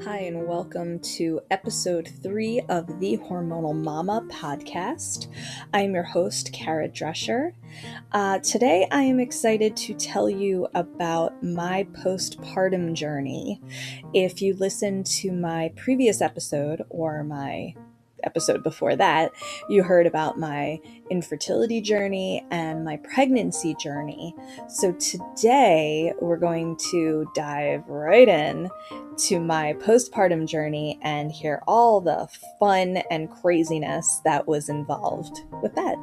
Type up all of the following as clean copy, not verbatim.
Hi, and welcome to episode 3 of the Hormonal Mama podcast. I am your host, Kara Drescher. Today, I am excited to tell you about my postpartum journey. If you listened to my previous episode or my episode before that, you heard about my infertility journey and my pregnancy journey. So today we're going to dive right in to my postpartum journey and hear all the fun and craziness that was involved with that.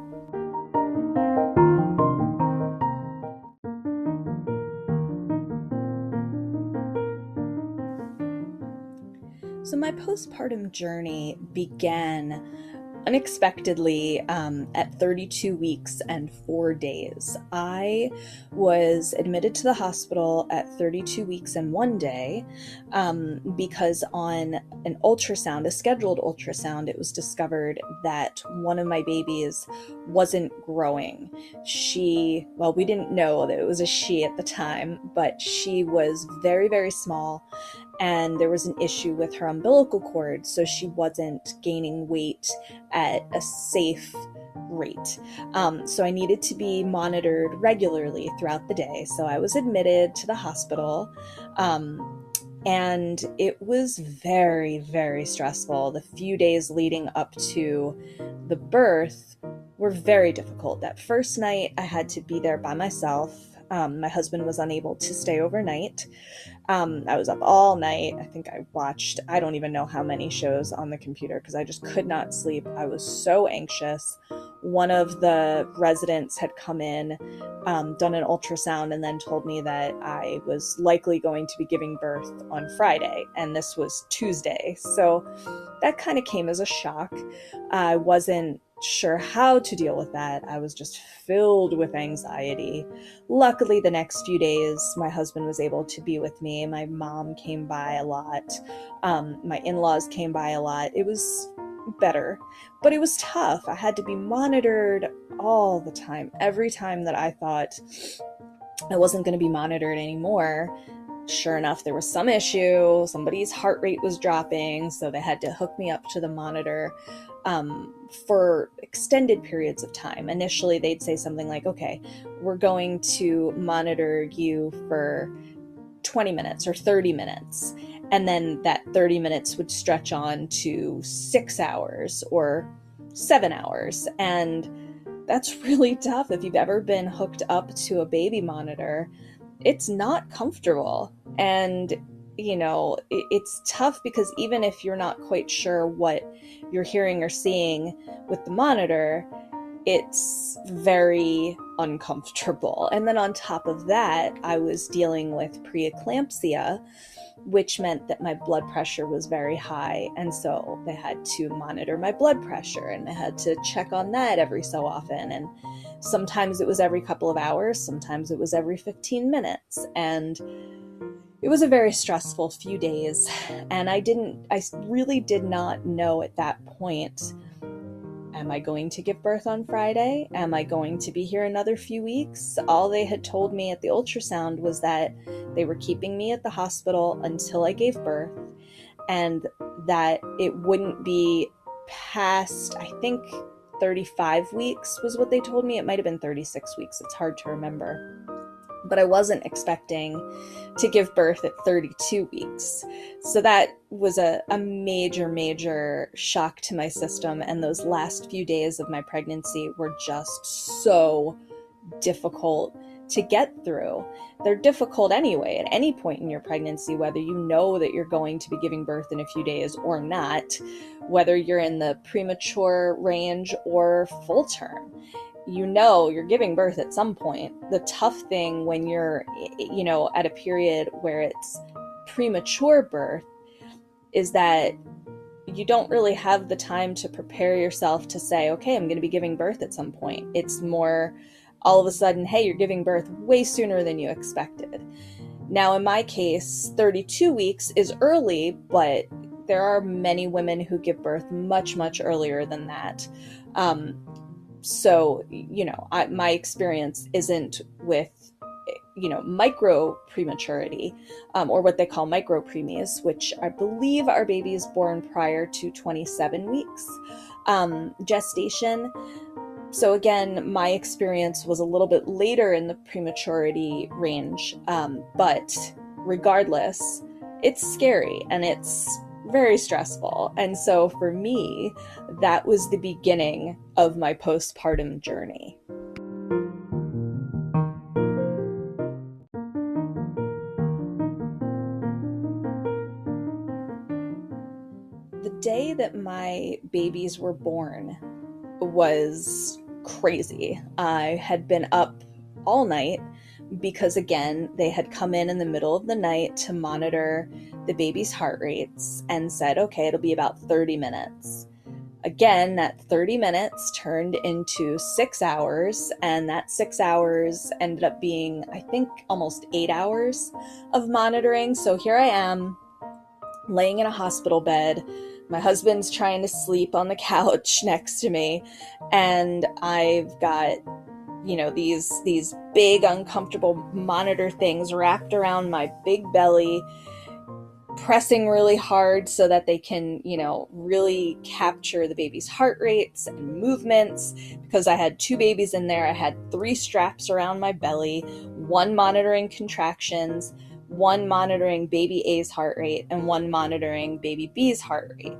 So my postpartum journey began unexpectedly at 32 weeks and 4 days. I was admitted to the hospital at 32 weeks and 1 day because on an ultrasound, a scheduled ultrasound, it was discovered that one of my babies wasn't growing. We didn't know that it was a she at the time, but she was very, very small. And there was an issue with her umbilical cord, so she wasn't gaining weight at a safe rate. So I needed to be monitored regularly throughout the day. So I was admitted to the hospital, and it was very, very stressful. The few days leading up to the birth were very difficult. That first night, I had to be there by myself. My husband was unable to stay overnight. I was up all night. I think I watched, I don't even know how many shows on the computer because I just could not sleep. I was so anxious. One of the residents had come in, done an ultrasound, and then told me that I was likely going to be giving birth on Friday, and this was Tuesday. So that kind of came as a shock. I wasn't sure how to deal with that. I was just filled with anxiety. Luckily, the next few days, my husband was able to be with me. My mom came by a lot. My in-laws came by a lot. It was better, but it was tough. I had to be monitored all the time. Every time that I thought I wasn't going to be monitored anymore, sure enough, there was some issue. Somebody's heart rate was dropping, so they had to hook me up to the monitor for extended periods of time. Initially, they'd say something like, okay, we're going to monitor you for 20 minutes or 30 minutes. And then that 30 minutes would stretch on to 6 hours or 7 hours. And that's really tough. If you've ever been hooked up to a baby monitor, it's not comfortable. And it's tough because even if you're not quite sure what you're hearing or seeing with the monitor, it's very uncomfortable. And then on top of that, I was dealing with preeclampsia, which meant that my blood pressure was very high. And so they had to monitor my blood pressure, and they had to check on that every so often. And sometimes it was every couple of hours, sometimes it was every 15 minutes. And it was a very stressful few days, and I really did not know at that point, am I going to give birth on Friday? Am I going to be here another few weeks? All they had told me at the ultrasound was that they were keeping me at the hospital until I gave birth, and that it wouldn't be past, I think, 35 weeks was what they told me. It might have been 36 weeks. It's hard to remember. But I wasn't expecting to give birth at 32 weeks. So that was a major, major shock to my system. And those last few days of my pregnancy were just so difficult to get through. They're difficult anyway at any point in your pregnancy, whether you know that you're going to be giving birth in a few days or not, whether you're in the premature range or full term. You're giving birth at some point. The tough thing when you're, at a period where it's premature birth is that you don't really have the time to prepare yourself to say, okay, I'm going to be giving birth at some point. It's more all of a sudden, hey, you're giving birth way sooner than you expected. Now, in my case, 32 weeks is early, but there are many women who give birth much, much earlier than that. So, my experience isn't with, micro prematurity, or what they call micro preemies, which I believe are babies born prior to 27 weeks gestation. So again, my experience was a little bit later in the prematurity range, but regardless, it's scary and it's very stressful. And so for me, that was the beginning of my postpartum journey. The day that my babies were born was crazy. I had been up all night because, again, they had come in the middle of the night to monitor the baby's heart rates and said, okay, it'll be about 30 minutes. Again, that 30 minutes turned into 6 hours, and that 6 hours ended up being, I think, almost 8 hours of monitoring. So here I am, laying in a hospital bed. My husband's trying to sleep on the couch next to me, and I've got, these big uncomfortable monitor things wrapped around my big belly, pressing really hard so that they can, really capture the baby's heart rates and movements. Because I had 2 babies in there, I had 3 straps around my belly, 1 monitoring contractions, 1 monitoring baby A's heart rate, and 1 monitoring baby B's heart rate.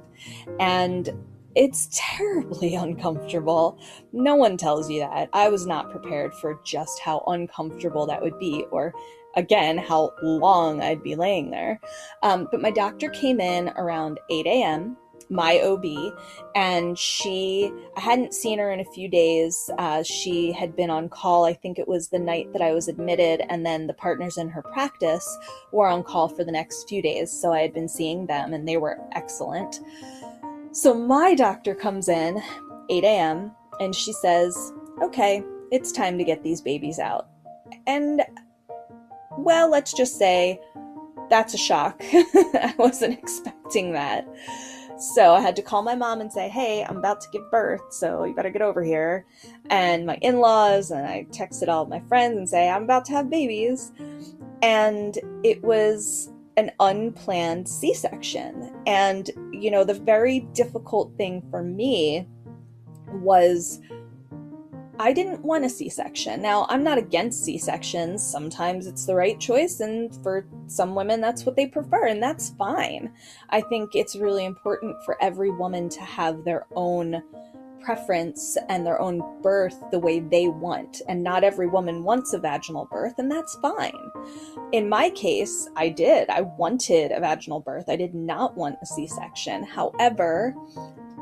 And it's terribly uncomfortable. No one tells you that. I was not prepared for just how uncomfortable that would be, or again, how long I'd be laying there. But my doctor came in around 8 a.m., my OB, and I hadn't seen her in a few days. She had been on call, I think it was the night that I was admitted, and then the partners in her practice were on call for the next few days. So I had been seeing them, and they were excellent. So my doctor comes in 8 a.m., and she says, okay, it's time to get these babies out. And, well, let's just say that's a shock. I wasn't expecting that. So I had to call my mom and say, hey, I'm about to give birth, so you better get over here. And my in-laws, and I texted all of my friends and say, I'm about to have babies. And it was an unplanned C-section. And, the very difficult thing for me was I didn't want a C-section. Now, I'm not against C-sections. Sometimes it's the right choice, and for some women, that's what they prefer, and that's fine. I think it's really important for every woman to have their own preference and their own birth the way they want, and not every woman wants a vaginal birth, and that's fine. In my case, I wanted a vaginal birth. I did not want a C-section. However,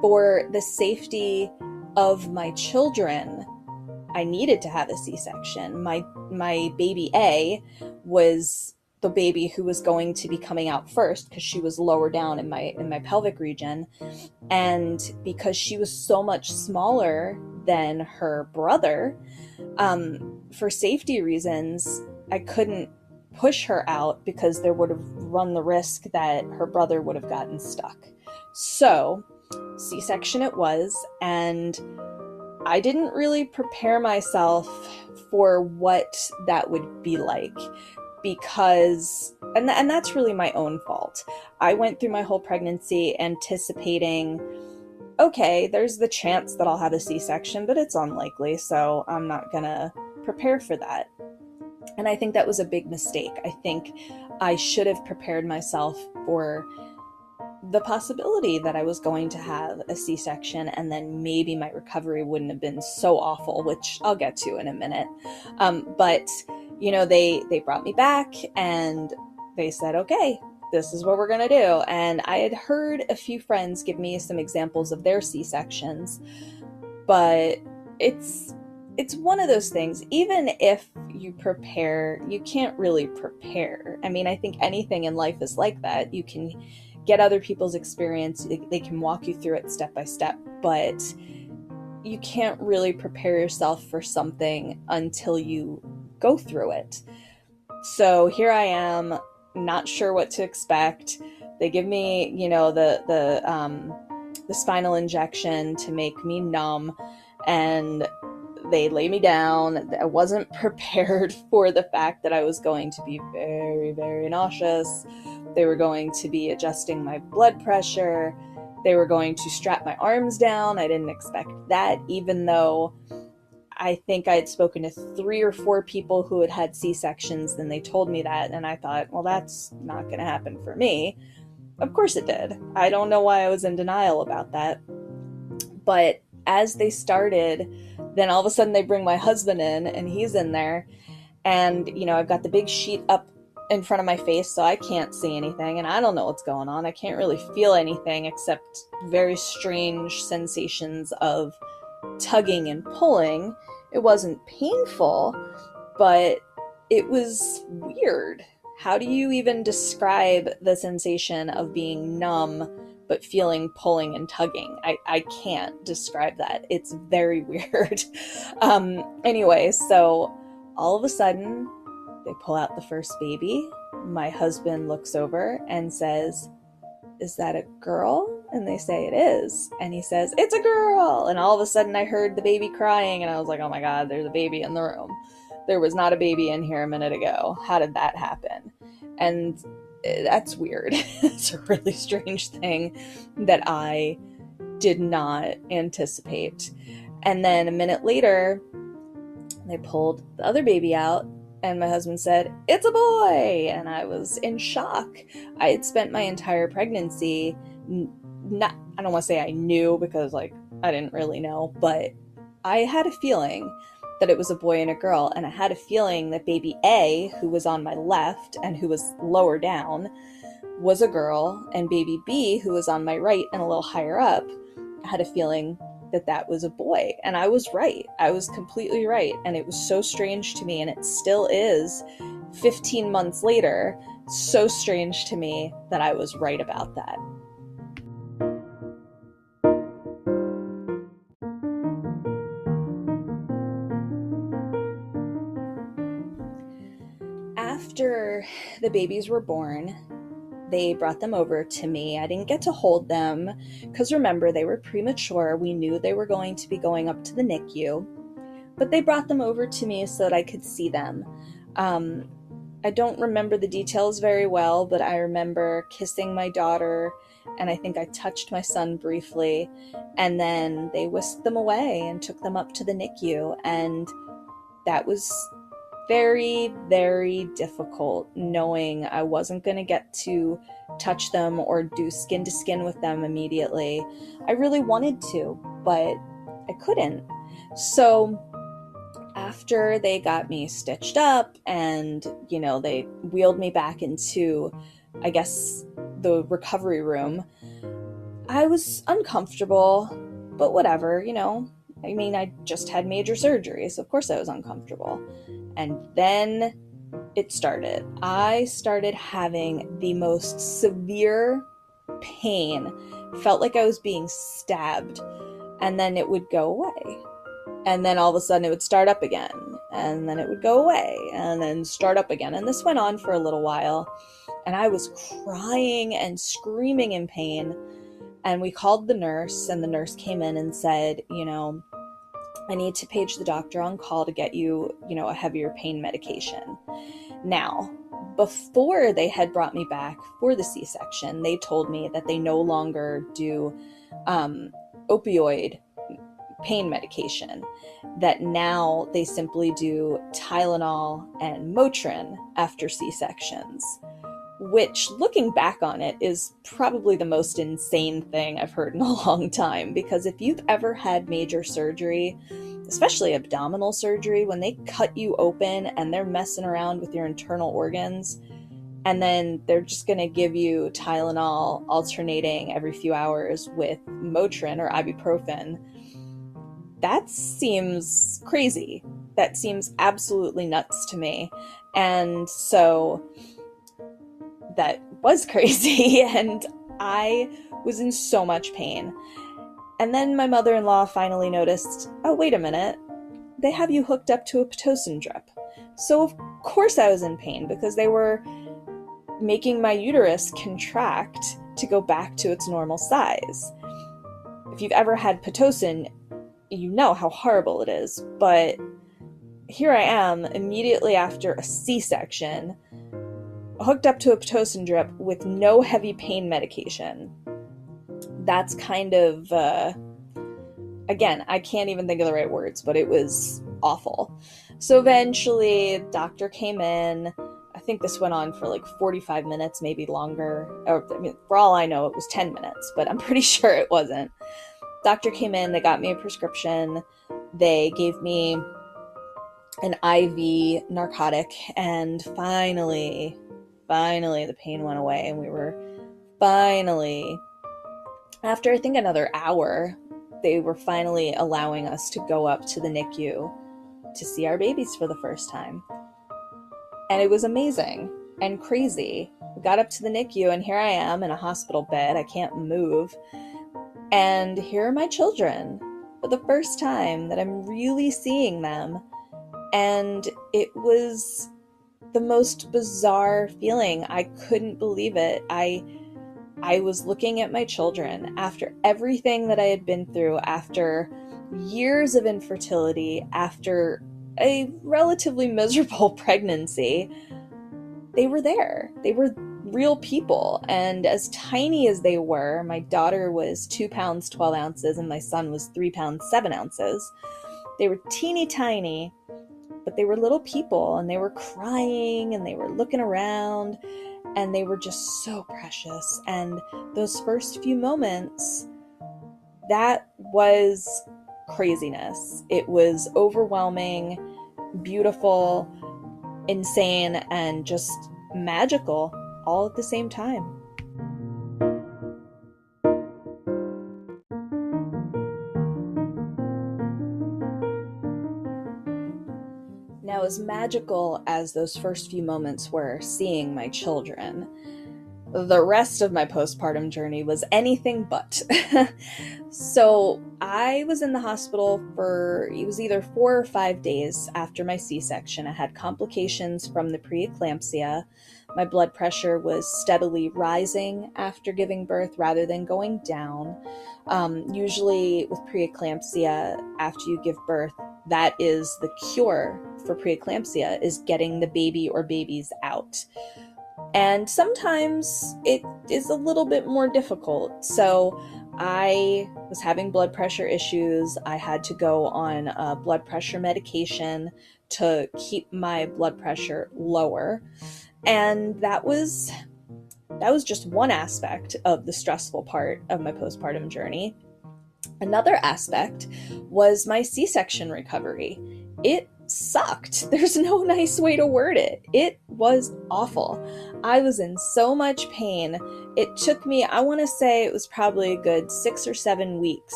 for the safety of my children, I needed to have a C-section. My baby A was the baby who was going to be coming out first because she was lower down in my pelvic region. And because she was so much smaller than her brother, for safety reasons, I couldn't push her out because there would have run the risk that her brother would have gotten stuck. So C-section it was, and I didn't really prepare myself for what that would be like, because, and that's really my own fault. I went through my whole pregnancy anticipating, okay, there's the chance that I'll have a C-section, but it's unlikely, so I'm not gonna prepare for that. And I think that was a big mistake. I think I should have prepared myself for the possibility that I was going to have a C-section, and then maybe my recovery wouldn't have been so awful, which I'll get to in a minute. But they brought me back and they said, okay, this is what we're going to do. And I had heard a few friends give me some examples of their C-sections, but it's one of those things, even if you prepare, you can't really prepare. I mean, I think anything in life is like that. You can get other people's experience, they can walk you through it step by step, but you can't really prepare yourself for something until you go through it. So here I am, not sure what to expect. They give me, the spinal injection to make me numb, and they lay me down. I wasn't prepared for the fact that I was going to be very, very nauseous. They were going to be adjusting my blood pressure. They were going to strap my arms down. I didn't expect that, even though I think I had spoken to 3 or 4 people who had had C-sections, and they told me that, and I thought, well, that's not going to happen for me. Of course it did. I don't know why I was in denial about that. But as they started, then all of a sudden they bring my husband in, and he's in there, and, I've got the big sheet up in front of my face, so I can't see anything, and I don't know what's going on. I can't really feel anything except very strange sensations of tugging and pulling. It wasn't painful, but it was weird. How do you even describe the sensation of being numb but feeling pulling and tugging? I can't describe that. It's very weird. Anyway, so all of a sudden, they pull out the first baby. My husband looks over and says, "Is that a girl?" And they say it is. And he says, "It's a girl." And all of a sudden I heard the baby crying, and I was like, oh my God, there's a baby in the room. There was not a baby in here a minute ago. How did that happen? And that's weird. It's a really strange thing that I did not anticipate. And then a minute later, they pulled the other baby out, and my husband said, "It's a boy." And I was in shock. I had spent my entire pregnancy I don't want to say I knew, because I didn't really know, but I had a feeling that it was a boy and a girl, and I had a feeling that baby A, who was on my left and who was lower down, was a girl, and baby B, who was on my right and a little higher up, I had a feeling that that was a boy. And I was right. I was completely right. And it was so strange to me, and it still is 15 months later, so strange to me that I was right about that. After the babies were born, they brought them over to me. I didn't get to hold them because, remember, they were premature. We knew they were going to be going up to the NICU, but they brought them over to me so that I could see them. I don't remember the details very well, but I remember kissing my daughter, and I think I touched my son briefly, and then they whisked them away and took them up to the NICU, and that was very, very difficult, knowing I wasn't going to get to touch them or do skin to skin with them immediately. I really wanted to, but I couldn't. So after they got me stitched up and, they wheeled me back into, I guess, the recovery room, I was uncomfortable, but whatever, I just had major surgery, so of course I was uncomfortable. And then it started. I started having the most severe pain. Felt like I was being stabbed. And then it would go away. And then all of a sudden it would start up again. And then it would go away. And then start up again. And this went on for a little while. And I was crying and screaming in pain. And we called the nurse, and the nurse came in and said, I need to page the doctor on call to get you, a heavier pain medication. Now, before they had brought me back for the C-section, they told me that they no longer do opioid pain medication, that now they simply do Tylenol and Motrin after C-sections, which, looking back on it, is probably the most insane thing I've heard in a long time. Because if you've ever had major surgery, especially abdominal surgery, when they cut you open and they're messing around with your internal organs, and then they're just going to give you Tylenol alternating every few hours with Motrin or ibuprofen, that seems crazy. That seems absolutely nuts to me. And so that was crazy, and I was in so much pain. And then my mother-in-law finally noticed, oh, wait a minute, they have you hooked up to a Pitocin drip. So of course I was in pain, because they were making my uterus contract to go back to its normal size. If you've ever had Pitocin, you know how horrible it is, but here I am immediately after a C-section, hooked up to a Pitocin drip with no heavy pain medication. That's kind of, again, I can't even think of the right words, but it was awful. So eventually, the doctor came in. I think this went on for like 45 minutes, maybe longer. Or, I mean, for all I know, it was 10 minutes, but I'm pretty sure it wasn't. Doctor came in, they got me a prescription, they gave me an IV narcotic, and finally the pain went away, and we were finally, after I think another hour, they were finally allowing us to go up to the NICU to see our babies for the first time. And it was amazing and crazy. We got up to the NICU, and here I am in a hospital bed. I can't move. And here are my children for the first time that I'm really seeing them. And it was the most bizarre feeling. I couldn't believe it. I was looking at my children after everything that I had been through, after years of infertility, after a relatively miserable pregnancy. They were there. They were real people. And as tiny as they were, my daughter was 2 pounds, 12 ounces, and my son was 3 pounds, 7 ounces. They were teeny tiny, but they were little people, and they were crying, and they were looking around, and they were just so precious. And those first few moments, that was craziness. It was overwhelming, beautiful, insane, and just magical all at the same time. Now, as magical as those first few moments were seeing my children, the rest of my postpartum journey was anything but. So I was in the hospital for, it was either 4 or 5 days after my C-section. I had complications from the preeclampsia. My blood pressure was steadily rising after giving birth rather than going down. Usually with preeclampsia, after you give birth, that is the cure for preeclampsia, is getting the baby or babies out. And sometimes it is a little bit more difficult. So I was having blood pressure issues. I had to go on blood pressure medication to keep my blood pressure lower. And that was just one aspect of the stressful part of my postpartum journey. Another aspect was my C-section recovery. It sucked. There's no nice way to word it. It was awful. I was in so much pain. It took me, I want to say it was probably a good 6 or 7 weeks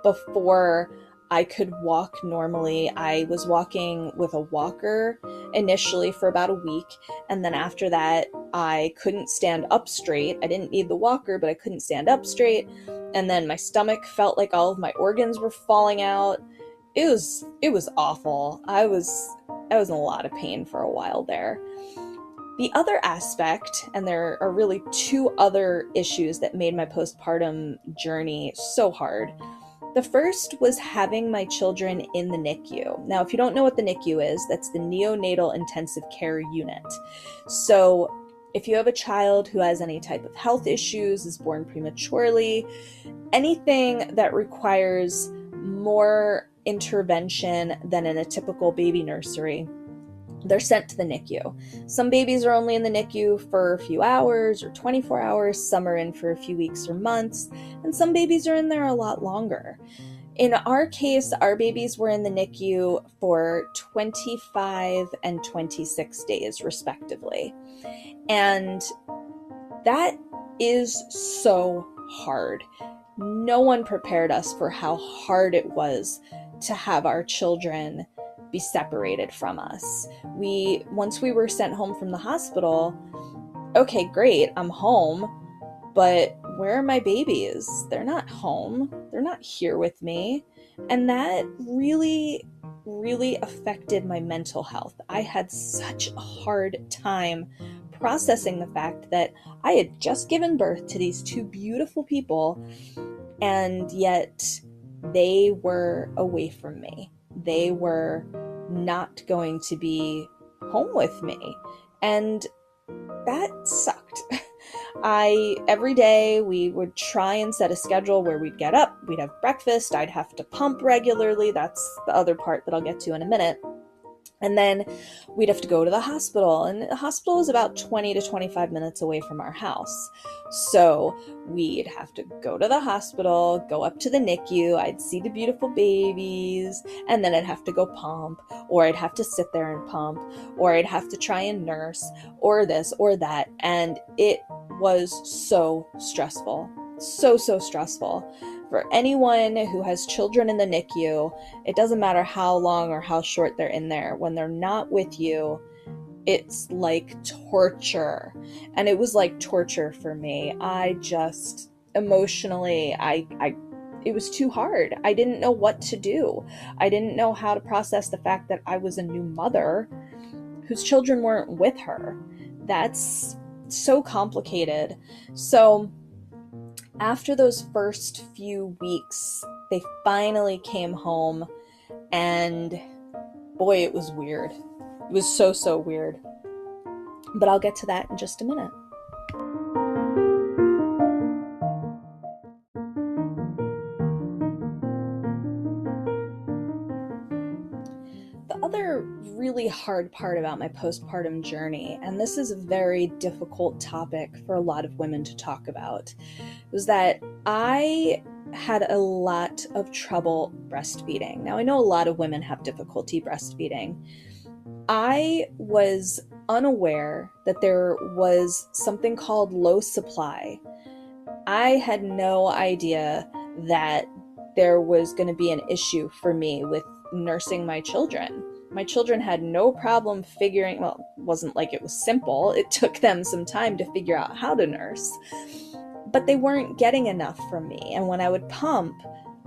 before I could walk normally. I was walking with a walker initially for about a week, and then after that, I couldn't stand up straight. I didn't need the walker, but I couldn't stand up straight, and then my stomach felt like all of my organs were falling out. It was awful. I was in a lot of pain for a while there. The other aspect, and there are really 2 other issues that made my postpartum journey so hard. The first was having my children in the NICU. Now, if you don't know what the NICU is, that's the Neonatal Intensive Care Unit. So if you have a child who has any type of health issues, is born prematurely, anything that requires more intervention than in a typical baby nursery, they're sent to the NICU. Some babies are only in the NICU for a few hours or 24 hours, some are in for a few weeks or months, and some babies are in there a lot longer. In our case, our babies were in the NICU for 25 and 26 days, respectively. And that is so hard. No one prepared us for how hard it was to have our children be separated from us. Once we were sent home from the hospital, okay, great, I'm home, but where are my babies? They're not home. They're not here with me. And that really, really affected my mental health. I had such a hard time processing the fact that I had just given birth to these 2 beautiful people, and yet they were away from me. They were not going to be home with me. And that sucked. Every day we would try and set a schedule where we'd get up, we'd have breakfast, I'd have to pump regularly. That's the other part that I'll get to in a minute. And then we'd have to go to the hospital, and the hospital is about 20 to 25 minutes away from our house. So we'd have to go to the hospital, go up to the NICU, I'd see the beautiful babies, and then I'd have to go pump, or I'd have to sit there and pump, or I'd have to try and nurse, or this or that. And it was so stressful. So stressful. For anyone who has children in the NICU, it doesn't matter how long or how short they're in there. When they're not with you, it's like torture. And it was like torture for me. I just emotionally, it was too hard. I didn't know what to do. I didn't know how to process the fact that I was a new mother whose children weren't with her. That's so complicated. So after those first few weeks, they finally came home, and boy, it was weird. It was so weird. But I'll get to that in just a minute. The other really hard part about my postpartum journey, and this is a very difficult topic for a lot of women to talk about, was that I had a lot of trouble breastfeeding. Now, I know a lot of women have difficulty breastfeeding. I was unaware that there was something called low supply. I had no idea that there was going to be an issue for me with nursing my children. My children had no problem figuring, well, it wasn't like it was simple. It took them some time to figure out how to nurse, but they weren't getting enough from me. And when I would pump,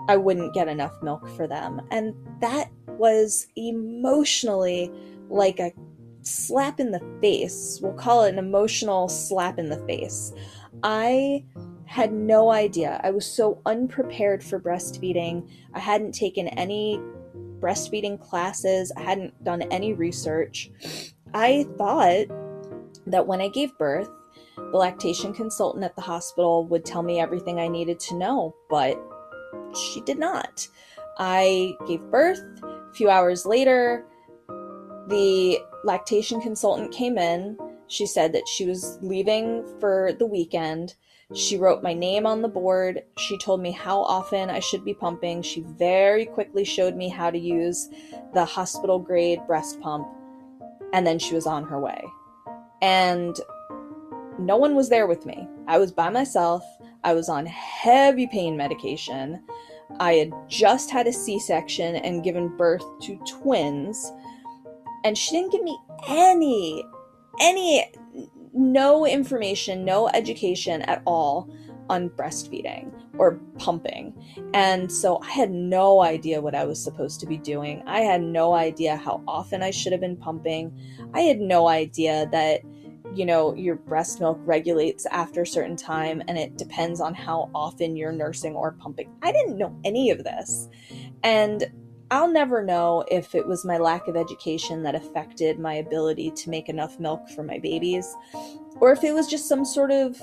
I wouldn't get enough milk for them. And that was emotionally like a slap in the face. We'll call it an emotional slap in the face. I had no idea. I was so unprepared for breastfeeding. I hadn't taken any breastfeeding classes. I hadn't done any research. I thought that when I gave birth, the lactation consultant at the hospital would tell me everything I needed to know, but she did not. I gave birth. A few hours later, the lactation consultant came in. She said that she was leaving for the weekend. She wrote my name on the board. She told me how often I should be pumping. She very quickly showed me how to use the hospital grade breast pump. And then she was on her way. And no one was there with me. I was by myself. I was on heavy pain medication. I had just had a C-section and given birth to twins. And she didn't give me no information, no education at all on breastfeeding or pumping. And so I had no idea what I was supposed to be doing. I had no idea how often I should have been pumping. I had no idea that, your breast milk regulates after a certain time and it depends on how often you're nursing or pumping. I didn't know any of this. And I'll never know if it was my lack of education that affected my ability to make enough milk for my babies, or if it was just some sort of,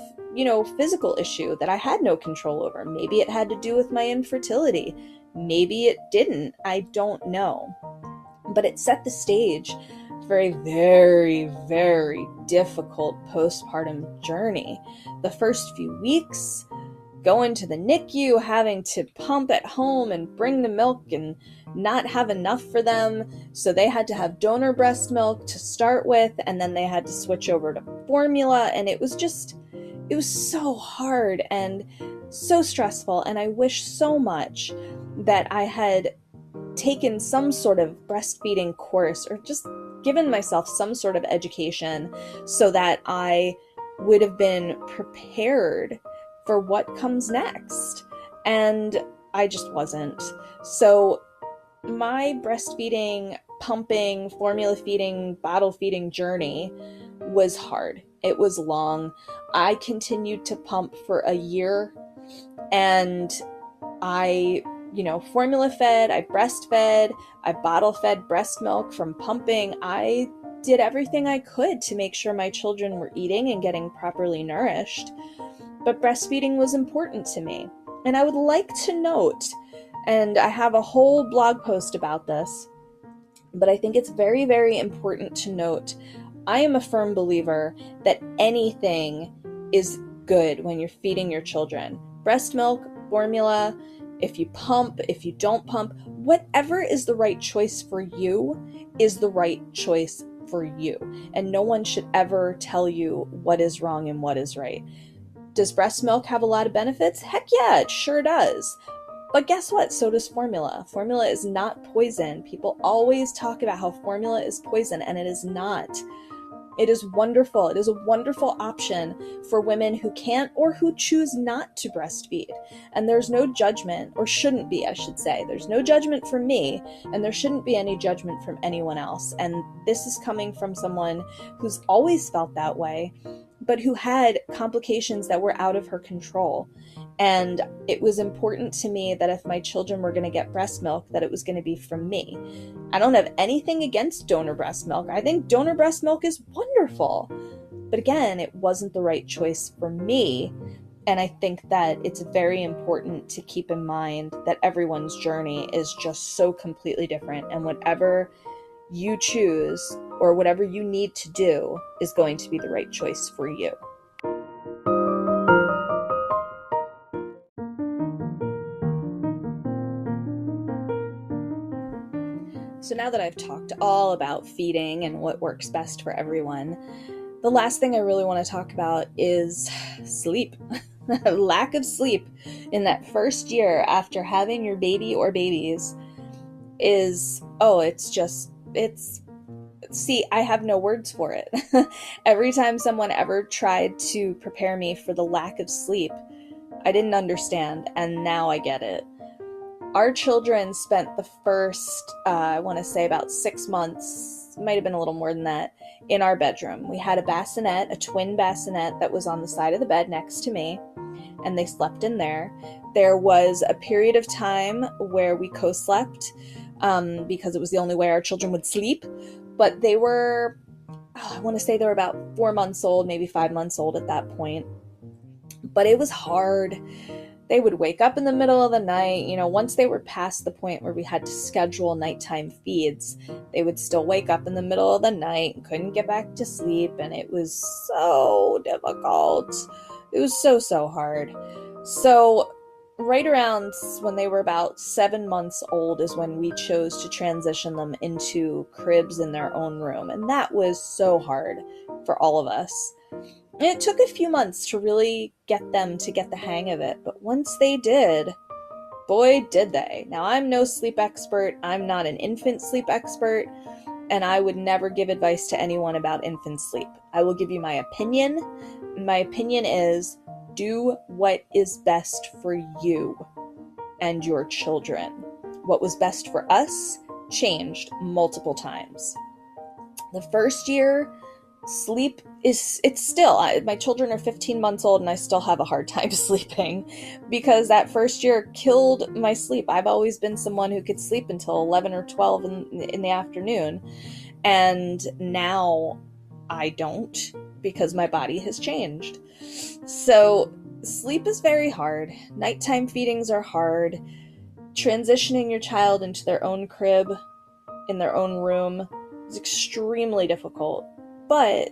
physical issue that I had no control over. Maybe it had to do with my infertility. Maybe it didn't. I don't know. But it set the stage for a very, very difficult postpartum journey. The first few weeks, going to the NICU, having to pump at home and bring the milk and not have enough for them. So they had to have donor breast milk to start with, and then they had to switch over to formula. And it was so hard and so stressful. And I wish so much that I had taken some sort of breastfeeding course or just given myself some sort of education so that I would have been prepared for what comes next. And I just wasn't. So my breastfeeding, pumping, formula feeding, bottle feeding journey was hard. It was long. I continued to pump for a year, and I formula fed, I breastfed, I bottle fed breast milk from pumping. I did everything I could to make sure my children were eating and getting properly nourished. But breastfeeding was important to me. And I would like to note, and I have a whole blog post about this, but I think it's very, very important to note, I am a firm believer that anything is good when you're feeding your children. Breast milk, formula, if you pump, if you don't pump, whatever is the right choice for you is the right choice for you. And no one should ever tell you what is wrong and what is right. Does breast milk have a lot of benefits? Heck yeah, it sure does. But guess what? So does formula. Formula is not poison. People always talk about how formula is poison, and it is not. It is wonderful. It is a wonderful option for women who can't or who choose not to breastfeed. And there's no judgment, or shouldn't be, I should say. There's no judgment from me, and there shouldn't be any judgment from anyone else. And this is coming from someone who's always felt that way, but who had complications that were out of her control. And it was important to me that if my children were going to get breast milk, that it was going to be from me. I don't have anything against donor breast milk. I think donor breast milk is wonderful. But again, it wasn't the right choice for me. And I think that it's very important to keep in mind that everyone's journey is just so completely different. And whatever you choose or whatever you need to do is going to be the right choice for you. So now that I've talked all about feeding and what works best for everyone, the last thing I really want to talk about is sleep. Lack of sleep in that first year after having your baby or babies is, see, I have no words for it. Every time someone ever tried to prepare me for the lack of sleep, I didn't understand, and now I get it. Our children spent the first, I want to say about 6 months, might have been a little more than that, in our bedroom. We had a bassinet, a twin bassinet that was on the side of the bed next to me, and they slept in there. There was a period of time where we co-slept because it was the only way our children would sleep, but they were, I want to say they were about 4 months old, maybe 5 months old at that point. But it was hard. They would wake up in the middle of the night. Once they were past the point where we had to schedule nighttime feeds, they would still wake up in the middle of the night and couldn't get back to sleep. And it was so difficult. It was so hard. So right around when they were about 7 months old is when we chose to transition them into cribs in their own room. And that was so hard for all of us. And it took a few months to really get them to get the hang of it. But once they did, boy, did they. Now, I'm no sleep expert. I'm not an infant sleep expert. And I would never give advice to anyone about infant sleep. I will give you my opinion. My opinion is do what is best for you and your children. What was best for us changed multiple times. The first year, sleep it's still, my children are 15 months old and I still have a hard time sleeping because that first year killed my sleep. I've always been someone who could sleep until 11 or 12 in the afternoon. And now I don't because my body has changed. So sleep is very hard. Nighttime feedings are hard. Transitioning your child into their own crib, in their own room, is extremely difficult. But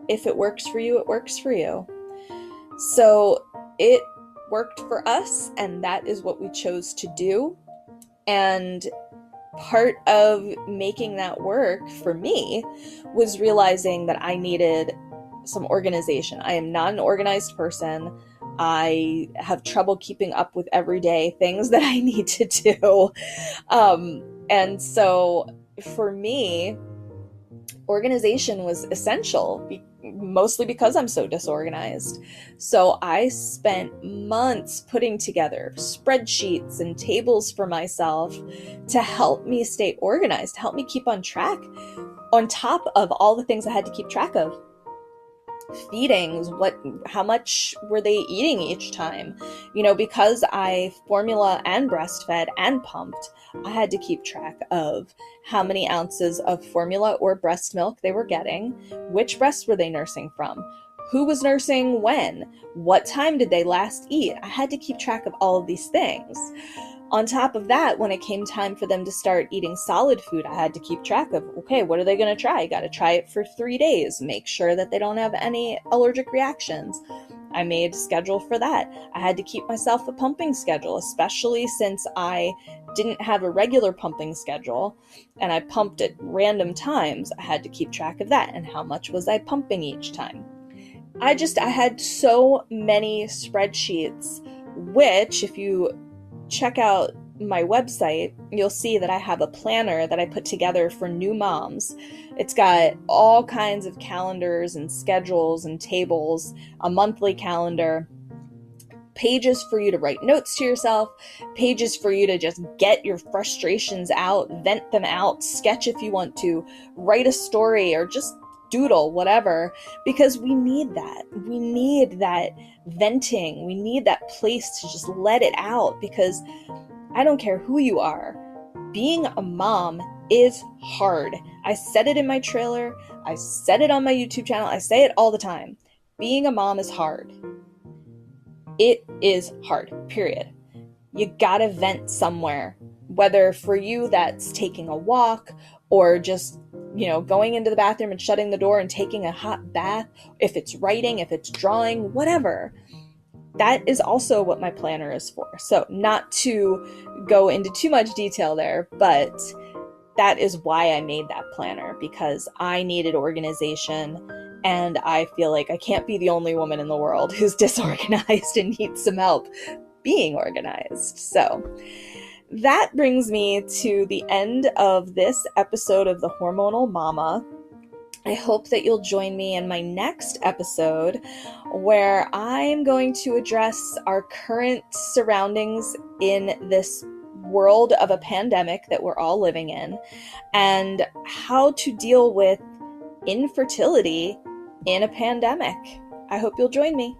if it works for you, it works for you. So it worked for us, and that is what we chose to do. And part of making that work for me was realizing that I needed some organization. I am not an organized person. I have trouble keeping up with everyday things that I need to do. And so for me, organization was essential, mostly because I'm so disorganized. So I spent months putting together spreadsheets and tables for myself to help me stay organized, to help me keep on track, on top of all the things I had to keep track of. feedings, how much were they eating each time? Because I formula and breastfed and pumped, I had to keep track of how many ounces of formula or breast milk they were getting, which breast were they nursing from, who was nursing when, what time did they last eat. I had to keep track of all of these things. On top of that, when it came time for them to start eating solid food, I had to keep track of, okay, what are they going to try? Got to try it for 3 days. Make sure that they don't have any allergic reactions. I made a schedule for that. I had to keep myself a pumping schedule, especially since I didn't have a regular pumping schedule and I pumped at random times. I had to keep track of that and how much was I pumping each time. I had so many spreadsheets, which if you check out my website, you'll see that I have a planner that I put together for new moms. It's got all kinds of calendars and schedules and tables, a monthly calendar, pages for you to write notes to yourself, pages for you to just get your frustrations out, vent them out, sketch if you want to, write a story, or just doodle, whatever, because we need that. We need that venting. We need that place to just let it out, because I don't care who you are, being a mom is hard. I said it in my trailer. I said it on my YouTube channel. I say it all the time. Being a mom is hard. It is hard, period. You gotta vent somewhere, whether for you that's taking a walk or just going into the bathroom and shutting the door and taking a hot bath, if it's writing, if it's drawing, whatever. That is also what my planner is for. So not to go into too much detail there, but that is why I made that planner, because I needed organization and I feel like I can't be the only woman in the world who's disorganized and needs some help being organized. So that brings me to the end of this episode of The Hormonal Mama. I hope that you'll join me in my next episode, where I'm going to address our current surroundings in this world of a pandemic that we're all living in, and how to deal with infertility in a pandemic. I hope you'll join me.